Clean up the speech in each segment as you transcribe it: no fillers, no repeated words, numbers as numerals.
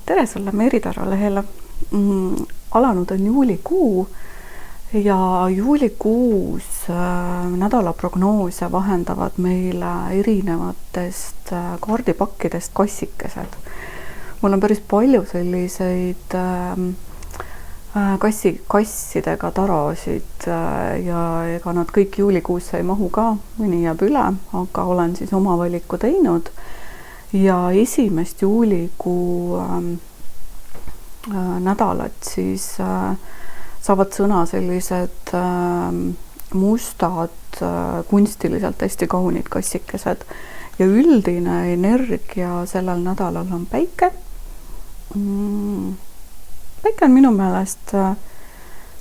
tere sulle Meritaro lehele. Alanud on juulikuu ja juulikuus nädalaprognoose vahendavad meile erinevatest kaardipakkidest kassikesed. Mul on päris palju selliseid kassidega tarosid ja ega nad kõik juulikuusse ei mahu ka, mõni jääb üle, aga olen siis oma valiku teinud. Ja esimest juulikuu nädalat siis saavad sõna sellised mustad, kunstiliselt hästi kaunid kassikesed ja üldine energia sellel nädalal on päike. Päike on minu meelest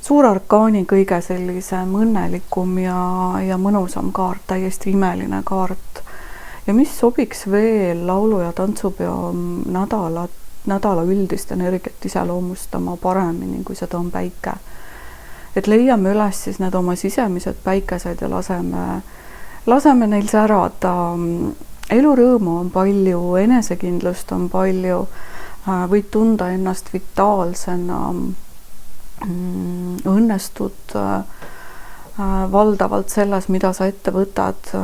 suurarkaani kõige sellisem õnnelikum ja mõnusam kaart, täiesti imeline kaart. Ja mis sobiks veel laulu- ja tantsupeo nädala üldist energiat iseloomustama paremini, kui seda on päike. Et leiame üles siis need oma sisemised päikesed ja laseme neil särada. Elurõõmu on palju, enesekindlust on palju, võid tunda ennast vitaalsena, õnnestud valdavalt selles, mida sa ette võtad.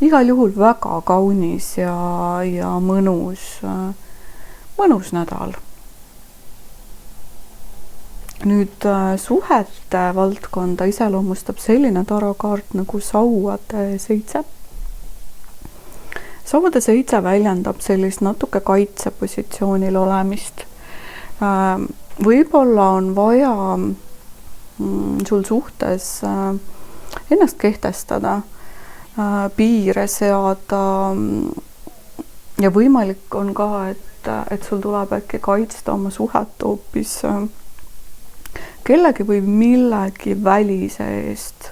Igal juhul väga kaunis ja mõnus nädal. Nüüd suhete valdkonda iseloomustab selline tarokaart nagu Sauade 7. Sauade 7 väljendab sellist natuke kaitsepositsioonil olemist. Võib-olla on vaja sul suhtes ennast kehtestada, piire seada ja võimalik on ka, et sul tuleb äkki kaitsta oma suhet hoopis kellegi või millegi välise eest.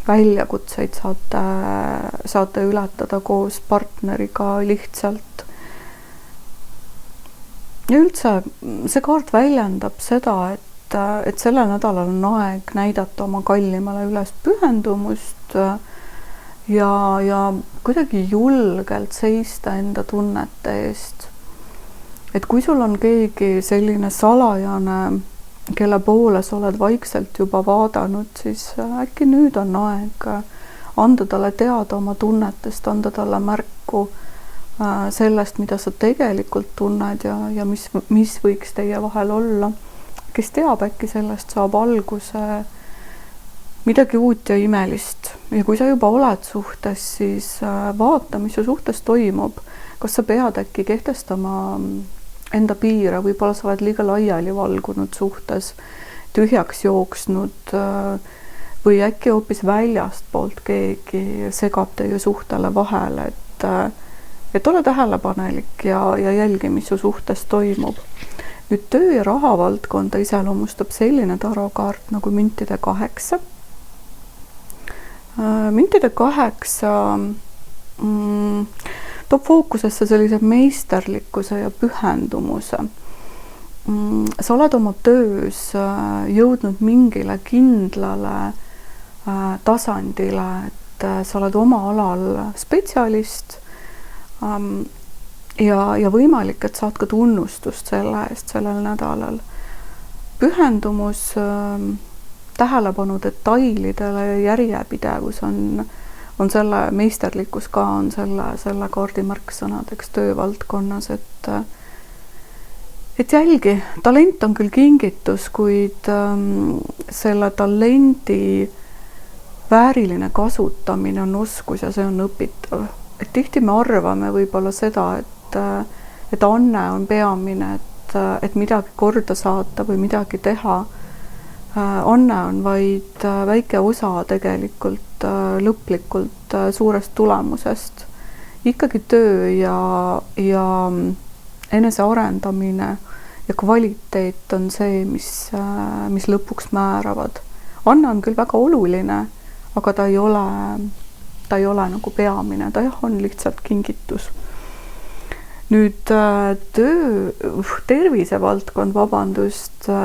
Väljakutseid saate ületada koos partneriga lihtsalt. Ja üldse see kaart väljendab seda, et sellel nädalal on aeg näidata oma kallimale üles pühendumust ja kuidagi julgelt seista enda tunnete eest. Et kui sul on keegi selline salajane, kelle poole sa oled vaikselt juba vaadanud, siis äkki nüüd on aeg anda talle teada oma tunnetest, anda talle märku sellest, mida sa tegelikult tunned ja mis võiks teie vahel olla. Kes teab, äkki sellest saab alguse midagi uut ja imelist. Ja kui sa juba oled suhtes, siis vaata, mis su suhtes toimub. Kas sa pead äkki kehtestama enda piire, võib-olla sa oled liiga laiali valgunud suhtes, tühjaks jooksnud või äkki hoopis väljast poolt keegi segab teie suhtele vahele, et ole tähelepanelik ja jälgi, mis su suhtes toimub. Nüüd töö ja raha valdkonda iseloomustab selline tarokaart nagu müntide 8. Müntide 8 toob fookusesse sellise meisterlikkuse ja pühendumuse. Sa oled oma töös jõudnud mingile kindlale tasandile, et sa oled oma alal spetsialist ja võimalik, et saad ka tunnustust selle eest sellel nädalal. Pühendumus tähelepanu detailidele ja järjepidevus on selle meisterlikkus ka on selle kaardi märksõnadeks töövaldkonnas, et jälgi, talent on küll kingitus, kuid selle talendi vääriline kasutamine on oskus ja see on õpitav. Et tihti me arvame võib-olla seda, et anne on peamine, et midagi korda saata või midagi teha. Anne on vaid väike osa tegelikult lõplikult suurest tulemusest. Ikkagi töö ja enese arendamine ja kvaliteet on see, mis lõpuks määravad. Anne on küll väga oluline, aga ta ei ole nagu peamine, ta on lihtsalt kingitus. Nüüd tervisevaldkond,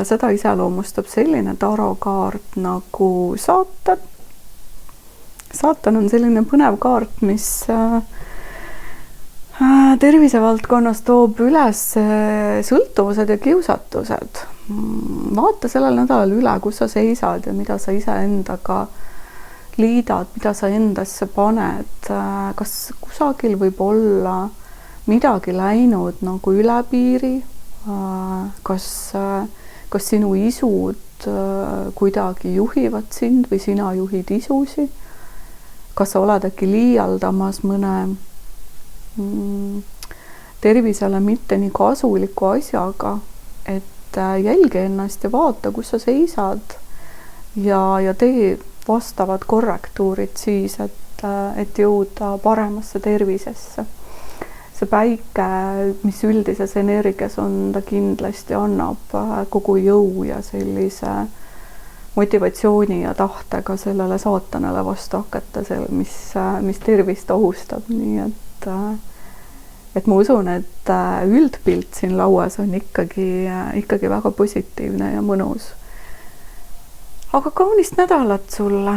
seda iseloomustab selline tarokaart nagu saated. saatan on selline põnev kaart, mis tervisevaldkonnas toob üles sõltuvused ja kiusatused. Vaata sellel nädalal üle, kus sa seisad ja mida sa iseendaga liidad, mida sa endasse paned. Kas kusagil võib olla midagi läinud nagu üle piiri? Kas sinu isud kuidagi juhivad sind või sina juhid isusi? Kas sa oled äkki liialdamas mõne tervisele mitte nii kasuliku asjaga, et jälgi ennast ja vaata, kus sa seisad ja tee vastavad korrektuurid siis, et jõuda paremasse tervisesse. See päike, mis üldises energias on, ta kindlasti annab kogu jõu ja sellise motivatsiooni ja tahtega sellele saatanale vastu hakata, mis tervist ohustab, nii et ma usun, et üldpilt siin lauas on ikkagi väga positiivne ja mõnus. Aga kaunist nädalat sulle!